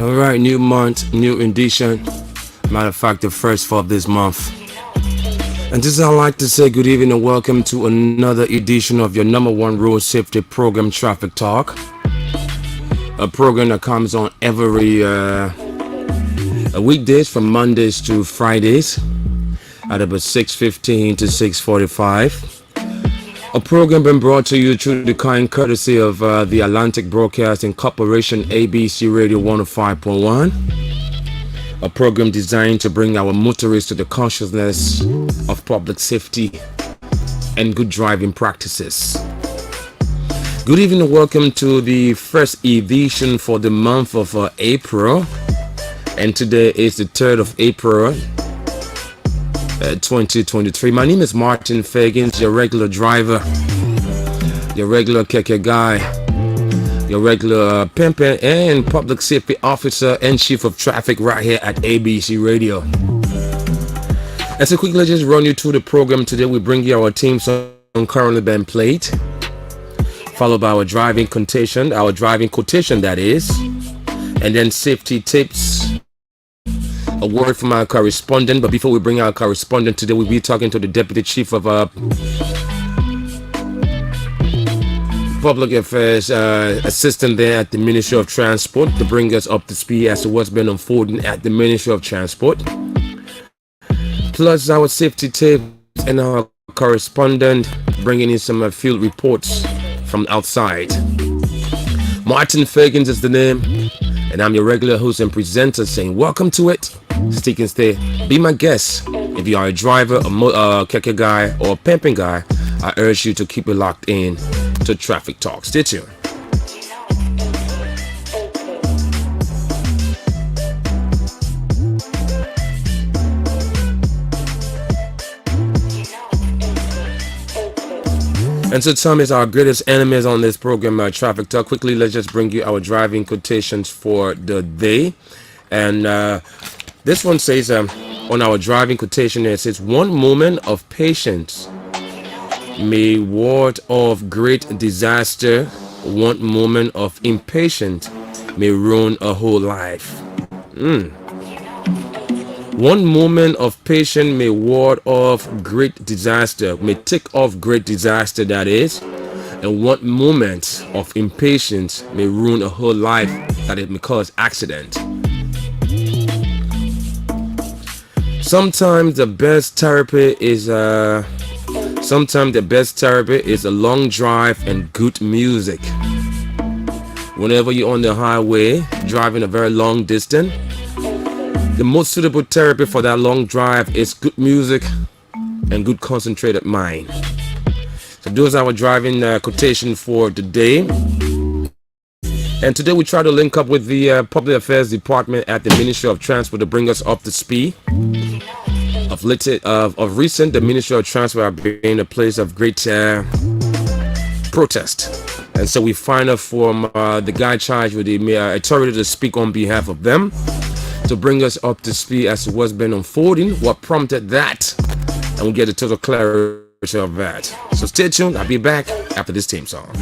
All right, new month, new edition. Matter of fact, the first for this month. And this is I'd like to say good evening and welcome to another edition of your number one road safety program, Traffic Talk. A program that comes on every weekdays from Mondays to Fridays at about 6:15 to 6:45. A program been brought to you through the kind courtesy of the Atlantic Broadcasting Corporation, ABC Radio 105.1. A program designed to bring our motorists to the consciousness of public safety and good driving practices. Good evening and welcome to the first edition for the month of April. And today is the 3rd of April, 2023. My name is Martin Fagans, your regular driver, your regular keke guy, your regular pimpin' and public safety officer and chief of traffic right here at ABC Radio. And so quickly, just run you through the program today. We bring you our team song currently being played, followed by our driving quotation that is, and then safety tips, a word from our correspondent. But before we bring our correspondent today, we'll be talking to the deputy chief of public affairs assistant there at the Ministry of Transport to bring us up to speed as to what's been unfolding at the Ministry of Transport, plus our safety tips and our correspondent bringing in some field reports from outside. Martin Fagans is the name, and I'm your regular host and presenter saying welcome to it. Stick and stay. Be my guest. If you are a driver, a keke guy, or a pimping guy, I urge you to keep it locked in to Traffic Talk. Stay tuned. And so time is our greatest enemies on this program, Traffic Talk. Quickly, let's just bring you our driving quotations for the day. And this one says, on our driving quotation, it says, one moment of patience may ward off great disaster. One moment of impatience may ruin a whole life. One moment of patience may ward off great disaster, may take off great disaster, that is. And one moment of impatience may ruin a whole life, that it may cause accident. Sometimes the best therapy is a long drive and good music. Whenever you're on the highway driving a very long distance, the most suitable therapy for that long drive is good music and good concentrated mind. So those are our driving quotation for today. And today we try to link up with the Public Affairs Department at the Ministry of Transport to bring us up to speed. Of recent, the Ministry of Transport have been a place of great protest. And so we find out from the guy charged with the authority to speak on behalf of them, to bring us up to speed as to what's been unfolding, what prompted that, and we'll get a total clarity of that. So stay tuned. I'll be back after this theme song.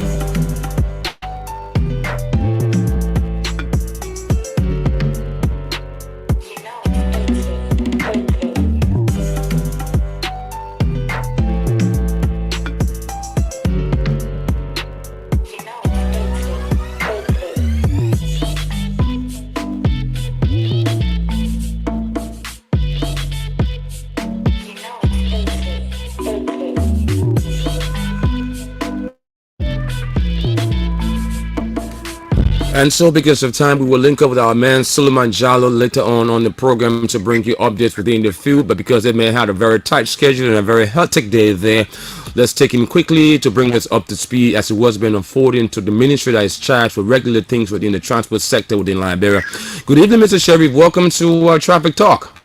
And so because of time, we will link up with our man Suleiman Jallo later on the program to bring you updates within the field. But because they may have a very tight schedule and a very hectic day there, let's take him quickly to bring us up to speed as it was been unfolding to the ministry that is charged for regular things within the transport sector within Liberia. Good evening, Mr. Sheriff. Welcome to Traffic Talk.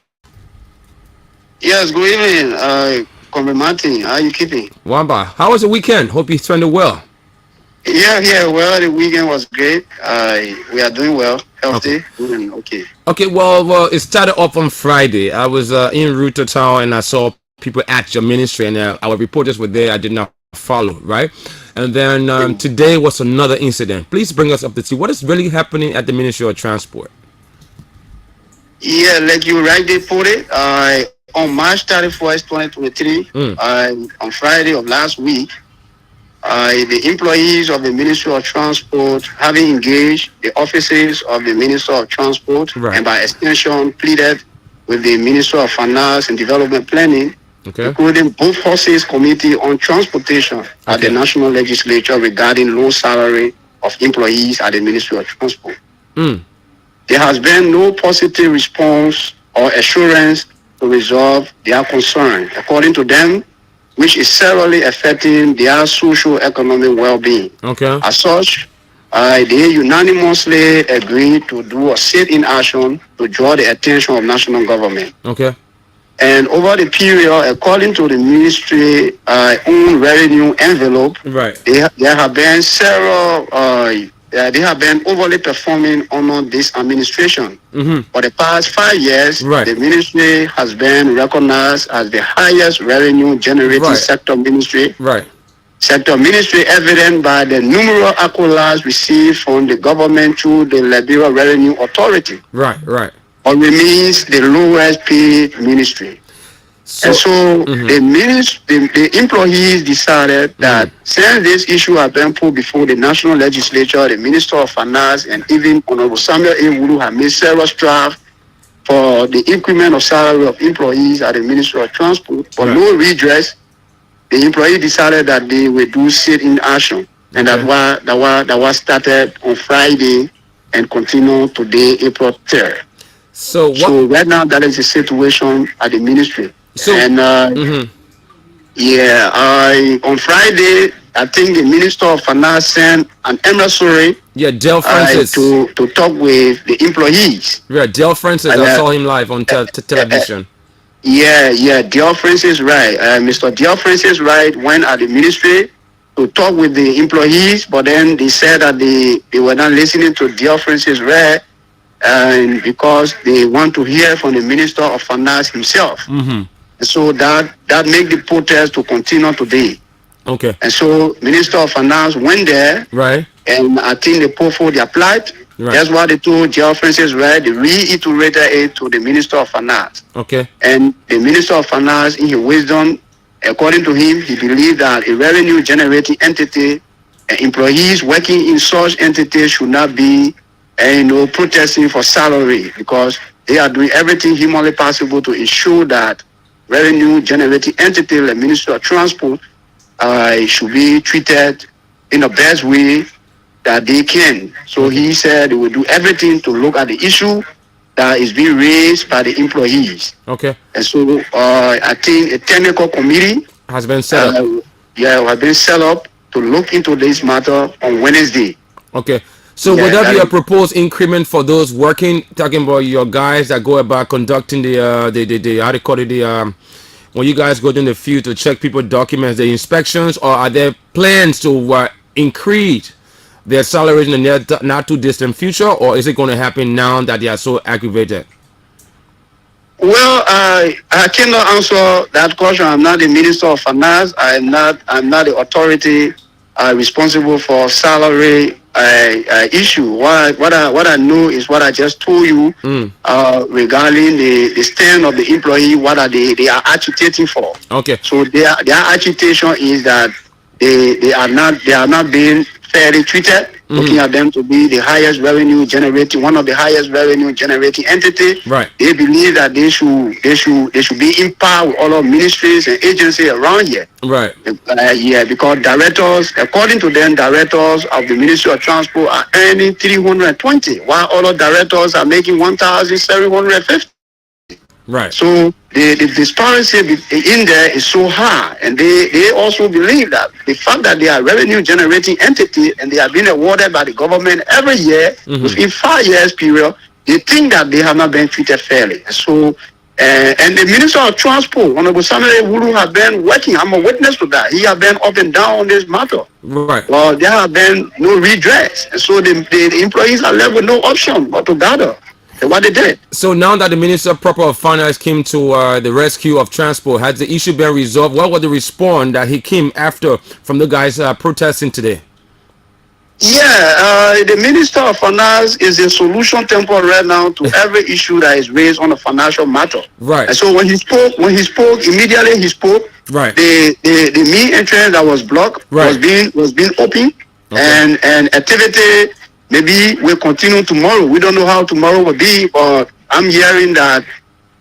Yes, good evening. Comrade Martin, how are you keeping? Wamba, how was the weekend? Hope you spent it well. Yeah. Well, the weekend was great. We are doing well, healthy, and okay. Okay. Well, it started off on Friday. I was en route to town and I saw people at your ministry, and our reporters were there. I did not follow, right? And then today was another incident. Please bring us up to see what is really happening at the Ministry of Transport. Yeah, like you rightly put it, on March 31st, 2023, Mm. on Friday of last week, the employees of the Ministry of Transport, having engaged the offices of the Minister of Transport, Right. and by extension pleaded with the Minister of Finance and Development Planning, Okay. including both Horses Committee on Transportation at the Okay. National Legislature regarding low salary of employees at the Ministry of Transport. Mm. There has been no positive response or assurance to resolve their concern, according to them, which is severely affecting their socio-economic well-being. Okay. As such, they unanimously agreed to do a sit-in action to draw the attention of national government. Okay. And over the period, according to the ministry own revenue envelope, Right. there have been several. They have been overly performing under this administration. Mm-hmm. For the past 5 years, Right. the ministry has been recognized as the highest revenue generating Right. sector ministry. Right. Sector ministry evident by the numerous accolades received from the government through the Liberia Revenue Authority, Right. Right. but remains the lowest paid ministry. So. And so the employees decided that since this issue had been put before the national legislature, the Minister of Finance, and even Honorable Samuel A. Wulu have made several strides for the increment of salary of employees at the Ministry of Transport, but Right. no redress. The employees decided that they would do sit-in action, and Okay. that was started on Friday and continue today, April 3rd. So what? So right now, that is the situation at the ministry. So. And Mm-hmm. yeah, on Friday, I think the Minister of Finance sent an emissary Yeah, Del Francis. to talk with the employees. Yeah, Del Francis. I saw him live on television. Yeah, Dior Francis right. Mr. Dior Francis right went at the ministry to talk with the employees, but then they said that they were not listening to Dior Francis right, and because they want to hear from the Minister of Finance himself. Mm-hmm. So that made the protest to continue today. Okay. And so Minister of Finance went there, Right. and I think they put forward their plight. Right. That's what they told Dior Francis right. They reiterated it to the Minister of Finance. Okay. And the Minister of Finance, in his wisdom, according to him, he believed that a revenue generating entity, employees working in such entities should not be, protesting for salary, because they are doing everything humanly possible to ensure that revenue generating entity, the Ministry of Transport, should be treated in the best way that they can. So he said they will do everything to look at the issue that is being raised by the employees. Okay. And so I think a technical committee Has been set up. has been set up to look into this matter on Wednesday. Okay. So Yeah, would that be that a proposed increment for those working? Talking about your guys that go about conducting the how do you call it, when you guys go in the field to check people documents, the inspections, or are there plans to increase their salaries in the not too distant future, or is it going to happen now that they are so aggravated? Well, I cannot answer that question. I'm not the Minister of Finance. I'm not the authority responsible for salary issue. What I know is what I just told you regarding the stand of the employee. What are they are agitating for? Okay. So their agitation is that they are not being fairly treated. Looking at them to be the highest revenue generating, one of the highest revenue generating entity. Right. They believe that they should be in power with all of ministries and agencies around here. Right. Because directors, according to them, directors of the Ministry of Transport are earning 320, while other directors are making 1,750. Right. So the disparity in there is so high, and they also believe that the fact that they are revenue generating entity and they are being awarded by the government every year within 5 years period, they think that they have not been treated fairly. So and the Minister of Transport, Honorable Samuel Wulu, have been working. I'm a witness to that. He has been up and down on this matter. Right. Well, there have been no redress, and so the employees are left with no option but to gather. And what they did. So now that the Minister proper of Finance came to the rescue of transport, has the issue been resolved? What was the response that he came after from the guys protesting today? Yeah, the Minister of Finance is a solution temple right now to every issue that is raised on a financial matter. Right. And so when he spoke, immediately he spoke. Right. The main entrance that was blocked Right. was being opened, Okay. and activity maybe will continue tomorrow. We don't know how tomorrow will be, but I'm hearing that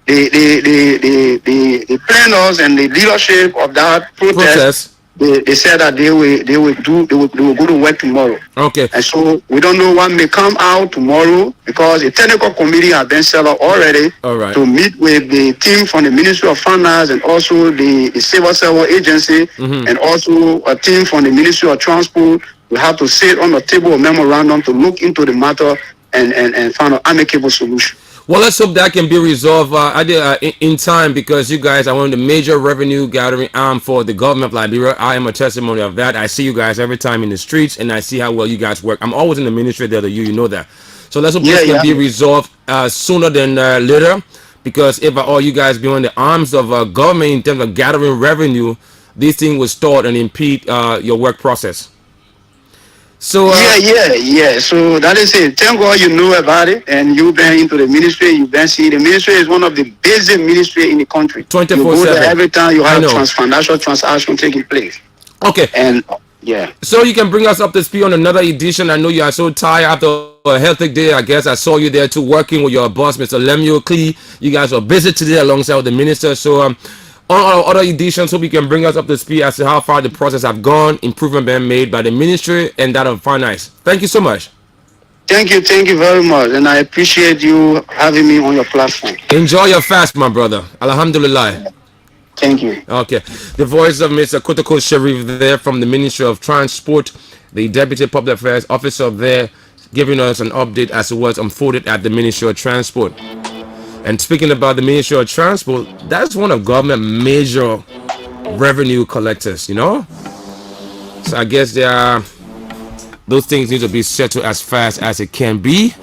the planners and the leadership of that protest, they said that they will go to work tomorrow. Okay. And so we don't know what may come out tomorrow, because a technical committee has been set up already. All right. To meet with the team from the Ministry of Finance and also the Civil Service Agency, and also a team from the Ministry of Transport. We have to sit on the table of memorandum to look into the matter and find an amicable solution. Well, let's hope that can be resolved in time, because you guys are one of the major revenue gathering arm for the government of Liberia. I am a testimony of that. I see you guys every time in the streets, and I see how well you guys work. I'm always in the ministry there to you know that. So let's hope this can be resolved sooner than later, because if all you guys be on the arms of government in terms of gathering revenue, this thing will start and impede your work process. So yeah. So that is it. Thank God you know about it, and you've been into the ministry. You've been seeing the ministry is one of the basic ministry in the country. 24/7. You go there every time you have financial transaction taking place. Okay. And yeah. So you can bring us up to speed on another edition. I know you are so tired after a hectic day. I guess I saw you there too, working with your boss, Mr. Lemuel Klee. You guys are busy today alongside with the minister. So on our other editions, so we can bring us up to speed as to how far the process have gone, improvement being made by the ministry and that of finance. Thank you so much. Thank you very much, and I appreciate you having me on your platform. Enjoy your fast, my brother. Alhamdulillah. Thank you. Okay, the voice of Mr. Kotoko Sharif there from the Ministry of Transport, the Deputy Public Affairs Officer there, giving us an update as to what's unfolded at the Ministry of Transport. And speaking about the Ministry of Transport, that's one of government major revenue collectors, you know. So I guess those things need to be settled as fast as it can be,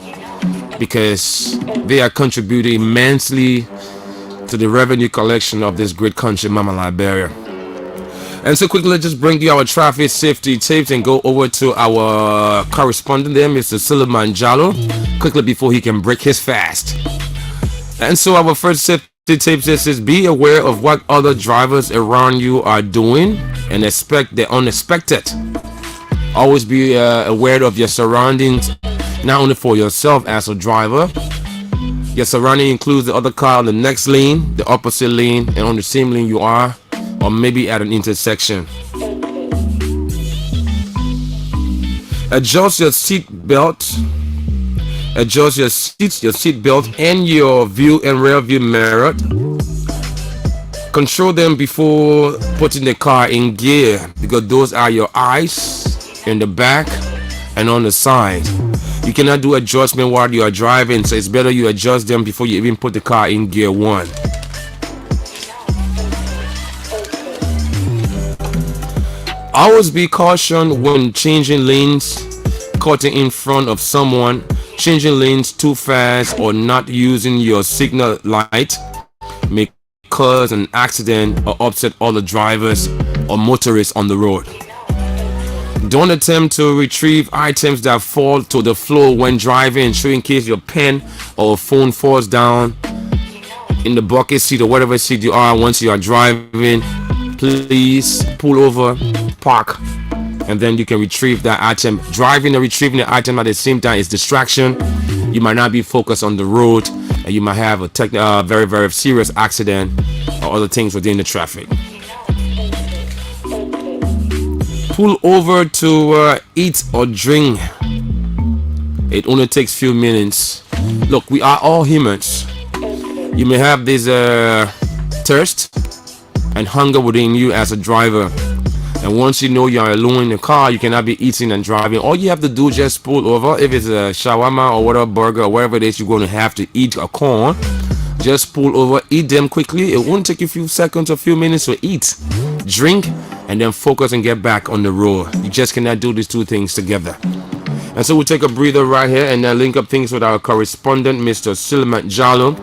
because they are contributing immensely to the revenue collection of this great country, Mama Liberia. And so quickly, let's just bring you our traffic safety tapes and go over to our correspondent there, Mr. Suleiman Jallo, quickly before he can break his fast. And so our first safety tape says, be aware of what other drivers around you are doing and expect the unexpected. Always be aware of your surroundings, not only for yourself as a driver. Your surrounding includes the other car on the next lane, the opposite lane, and on the same lane you are, or maybe at an intersection. Adjust your seat belt. Adjust your seat belt, and your view and rear view mirror. Control them before putting the car in gear, because those are your eyes in the back and on the side. You cannot do adjustment while you are driving, so it's better you adjust them before you even put the car in gear 1. Always be cautious when changing lanes, cutting in front of someone, changing lanes too fast, or not using your signal light may cause an accident or upset other drivers or motorists on the road. Don't attempt to retrieve items that fall to the floor when driving, so in case your pen or phone falls down in the bucket seat or whatever seat you are once you are driving. Please pull over, park, and then you can retrieve that item. Driving and retrieving the item at the same time is distraction. You might not be focused on the road, and you might have a very, very serious accident or other things within the traffic. Pull over to eat or drink. It only takes few minutes. Look, we are all humans. You may have this thirst and hunger within you as a driver, and once you know you're alone in the car, you cannot be eating and driving. All you have to do is just pull over. If it's a shawarma or whatever burger or whatever it is you're going to have to eat, a corn, just pull over, eat them quickly. It won't take you a few seconds or a few minutes to eat, drink, and then focus and get back on the road. You just cannot do these two things together. And so we'll take a breather right here and then link up things with our correspondent, Mr. Suleiman Jallo,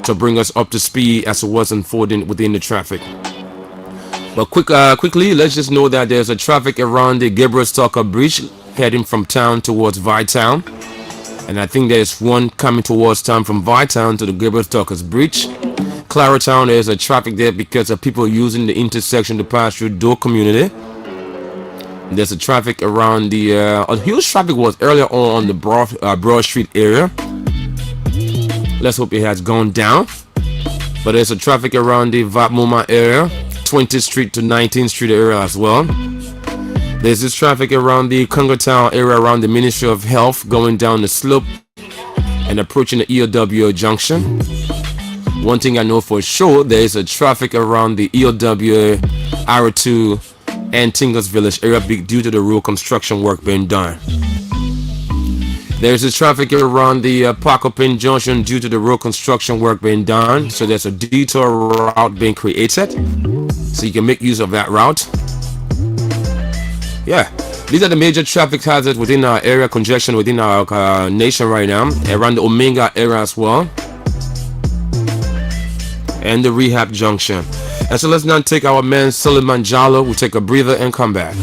to bring us up to speed as to what's unfolding within the traffic. But quickly, let's just know that there's a traffic around the Gabriel Stalker Bridge heading from town towards Vi-Town. And I think there's one coming towards town from Vi-Town to the Gabriel Stalkers Bridge. Claratown, there's a traffic there because of people using the intersection to pass through Door community. There's a traffic around the a huge traffic was earlier on the Broad Street area. Let's hope it has gone down. But there's a traffic around the Vatmoma area, 20th Street to 19th Street area as well. There's this traffic around the Congotown area around the Ministry of Health going down the slope and approaching the EOW junction. One thing I know for sure, there is a traffic around the EOW R2 and Tingles Village area due to the road construction work being done. There's a traffic around the Parkopin Junction due to the road construction work being done. So there's a detour route being created. So you can make use of that route. Yeah, these are the major traffic hazards within our area, congestion within our nation right now. Around the Omega area as well. And the Rehab Junction. And so let's now take our man Suleiman Jallo. We'll take a breather and come back.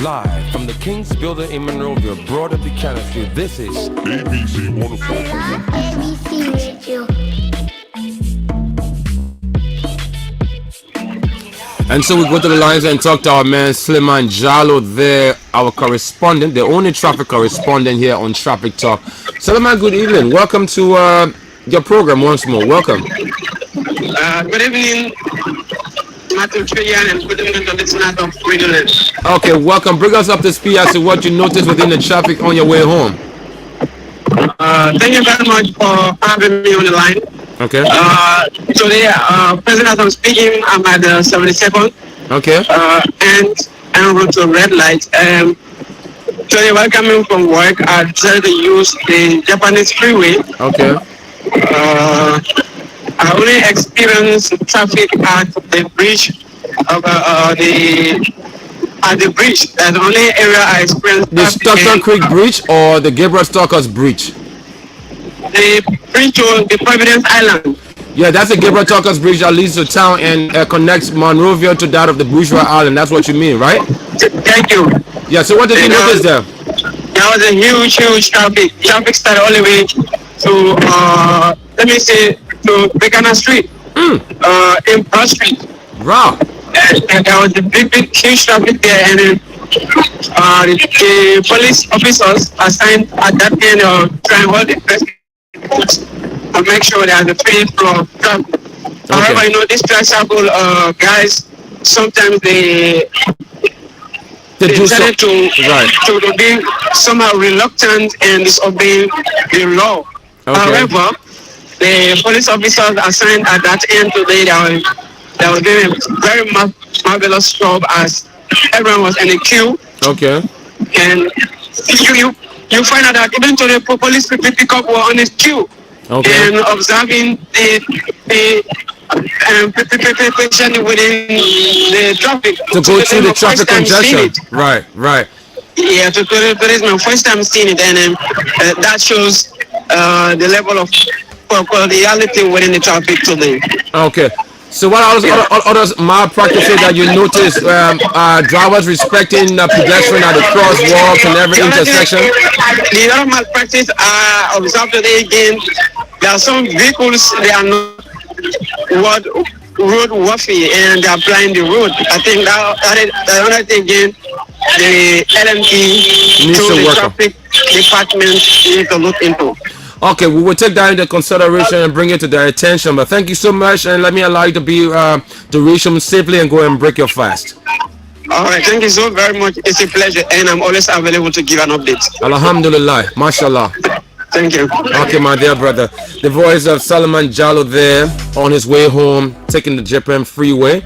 Live from the King's Building in Monrovia, broad up the canopy. This is ABC 104. ABC Radio. And so we go to the lines and talk to our man Suleiman Jallo there, our correspondent, the only traffic correspondent here on Traffic Talk. Suleiman, good evening. Welcome to your program once more. Welcome. Good evening, Matthew Trian, and good evening to the listeners of Radio Land. Okay, welcome. Bring us up to speed as to what you noticed within the traffic on your way home. Thank you very much for having me on the line. Okay. Today, President, I'm speaking. I'm at the 72nd. Okay. And I'm on to red light. Today, while coming from work, I decided to use the Japanese freeway. Okay. I only experienced traffic at the bridge of at the bridge. That's the only area I experienced. The Stockton Creek Bridge or the Gabriel Stalkers Bridge? The bridge to the Providence Island. Yeah, that's the Gabriel Stalkers Bridge that leads to town and connects Monrovia to that of the Bourgeois Island. That's what you mean, right? Thank you. Yeah, so what did you notice there? There was a huge traffic. Traffic started all the way to, let me say, to Becana Street, in Broad Street. Wow. And there was a big, huge traffic there, and then the police officers assigned at that end trying all the traffic and make sure there's a free flow of traffic. Okay. However, you know, these tricycle guys, sometimes they decided to be somehow reluctant and disobeying the law. Okay. However, the police officers assigned at that end today, they were doing a very marvelous job as everyone was in a queue. Okay. And you find out that even today, police pick up were on this queue. Okay. And observing the patient within the traffic. To go through the traffic congestion. Right. Yeah, today is my first time seeing it, and that shows the level of cordiality within the traffic today. Okay. So what others malpractices that you notice drivers respecting pedestrian at the crosswalks and every intersection? The other malpractice I observed today again, there are some vehicles, they are not road worthy and they are blind the road. I think that is another thing again, the LMP to the traffic department need to look into. Okay, we will take that into consideration and bring it to their attention. But thank you so much, and let me allow you to be to reach them safely and go and break your fast. All right, thank you so very much. It's a pleasure, and I'm always available to give an update. Alhamdulillah, mashallah. Thank you. Okay, my dear brother. The voice of Suleiman Jallo there on his way home, taking the JPM freeway.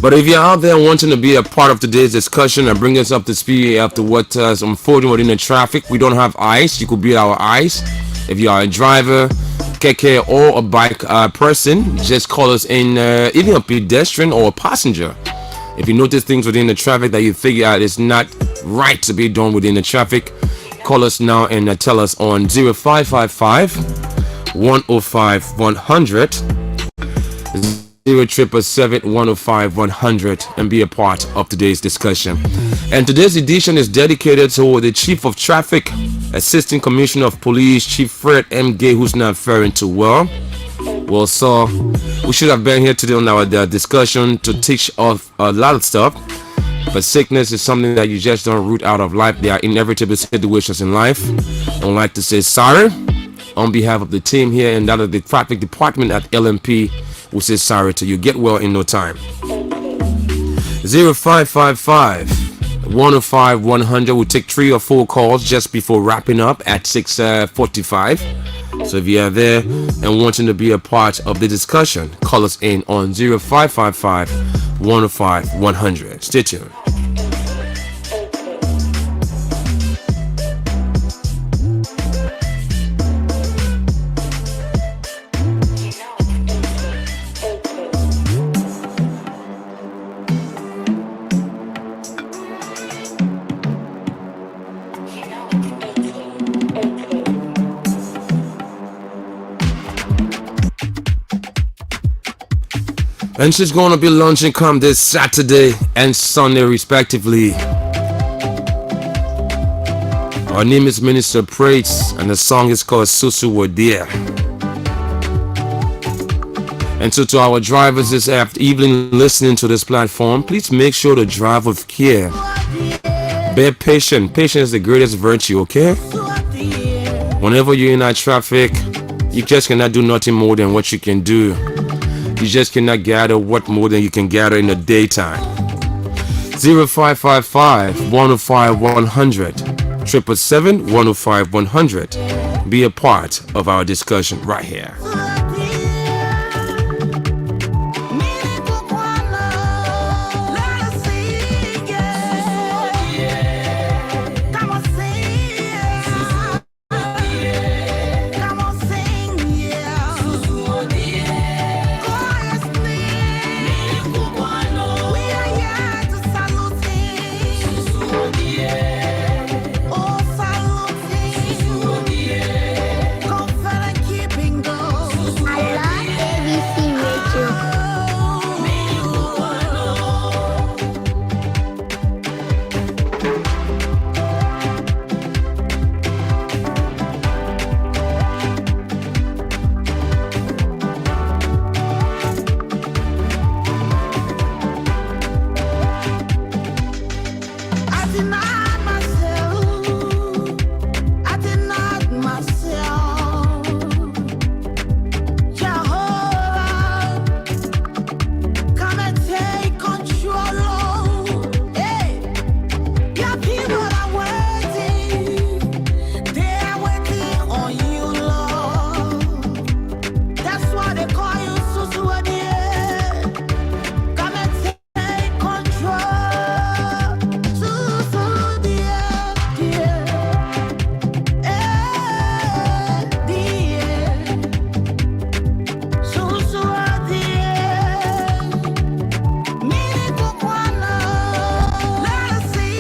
But if you're out there wanting to be a part of today's discussion and bring us up to speed after what is unfolding within the traffic, we don't have ice. You could be our ice. If you are a driver, keke, or a bike person, just call us in, even a pedestrian or a passenger. If you notice things within the traffic that you figure out is not right to be done within the traffic, call us now and tell us on 0555 105 100, 0777 105 100, and be a part of today's discussion. And today's edition is dedicated to the Chief of Traffic, Assistant Commissioner of Police, Chief Fred M. Gay, who's not faring too well. Well, so we should have been here today on our discussion to teach us a lot of stuff. But sickness is something that you just don't root out of life. There are inevitable situations in life. I would like to say sorry on behalf of the team here and that of the traffic department at LMP. We say sorry to you. Get well in no time. 0555 105 100. We'll take 3 or 4 calls just before wrapping up at 6:45. So if you are there and wanting to be a part of the discussion, call us in on 0555 105 100. Stay tuned. And she's going to be launching come this Saturday and Sunday respectively. Her name is Minister Praise and the song is called Susu Wadia. And so to our drivers this evening listening to this platform, please make sure to drive with care. Bear patience. Patience is the greatest virtue, okay? Whenever you're in that traffic, you just cannot do nothing more than what you can do. You just cannot gather what more than you can gather in the daytime. 0555 105 100, 777 105 100. Be a part of our discussion right here.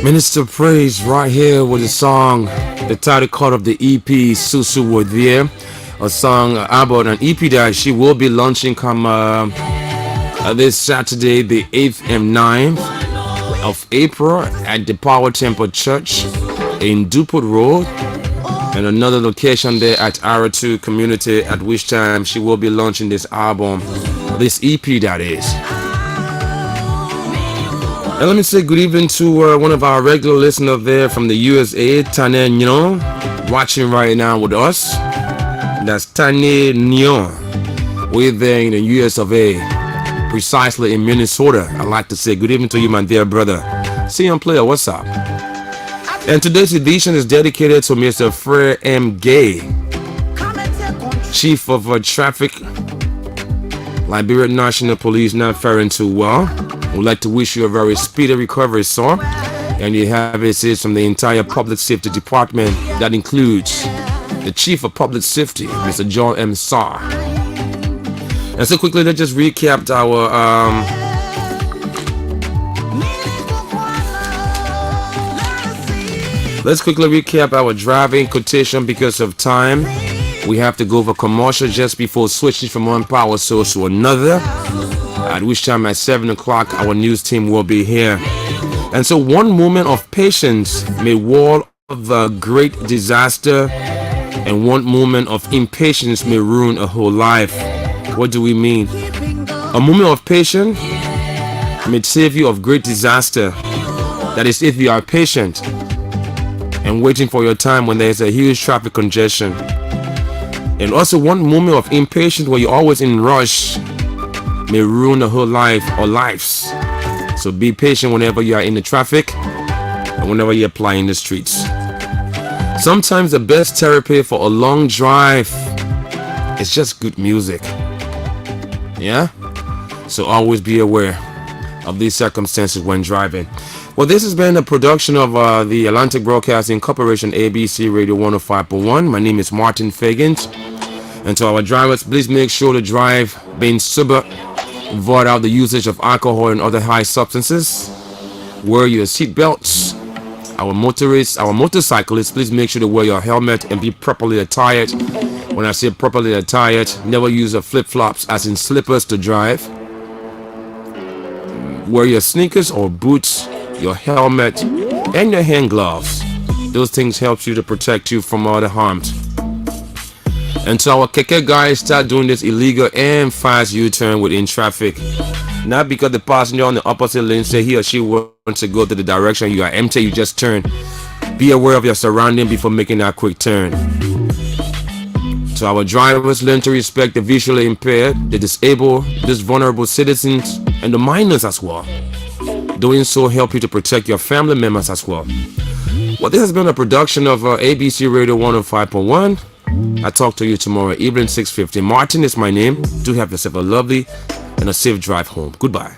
Minister Praise right here with the song, the title card of the EP, Susu Wodie, a song about an EP that she will be launching come this Saturday, the 8th and 9th of April at the Power Temple Church in Dupont Road, and another location there at R2 Community, at which time she will be launching this album, this EP that is. And let me say good evening to one of our regular listeners there from the USA, Tane Nyon, watching right now with us. That's Tane Nyon. We're there in the US of A, precisely in Minnesota. I'd like to say good evening to you, my dear brother. See you on Player, what's up? And today's edition is dedicated to Mr. Fred M. Gay, Chief of Traffic, Liberia National Police, not faring too well. We'd like to wish you a very speedy recovery, sir. And you have it from the entire Public Safety Department. That includes the Chief of Public Safety, Mr. John M. Sarr. And so quickly, let's just recap our let's quickly recap our driving quotation because of time. We have to go over commercial just before switching from one power source to another. At which time at 7 o'clock our news team will be here. And so one moment of patience may wall of a great disaster, and one moment of impatience may ruin a whole life. What do we mean? A moment of patience may save you of great disaster. That is, if you are patient and waiting for your time when there is a huge traffic congestion. And also one moment of impatience where you're always in rush may ruin a whole life or lives. So be patient whenever you are in the traffic and whenever you apply in the streets. Sometimes the best therapy for a long drive is just good music. Yeah? So always be aware of these circumstances when driving. Well, this has been a production of the Atlantic Broadcasting Corporation, ABC Radio 105.1. My name is Martin Fagans. And to our drivers, please make sure to drive being sober. Avoid out the usage of alcohol and other high substances. Wear your seat belts. Our motorists, our motorcyclists, please make sure to wear your helmet and be properly attired. When I say properly attired, never use a flip-flops as in slippers to drive. Wear your sneakers or boots, your helmet, and your hand gloves. Those things help you to protect you from other harms. And so our keke guys start doing this illegal and fast U-turn within traffic. Not because the passenger on the opposite lane say he or she wants to go to the direction you are empty, you just turn. Be aware of your surrounding before making that quick turn. So our drivers learn to respect the visually impaired, the disabled, these vulnerable citizens, and the minors as well. Doing so help you to protect your family members as well. Well, this has been a production of ABC Radio 105.1. I talk to you tomorrow evening 6:50. Martin is my name. Do have yourself a lovely and a safe drive home. Goodbye.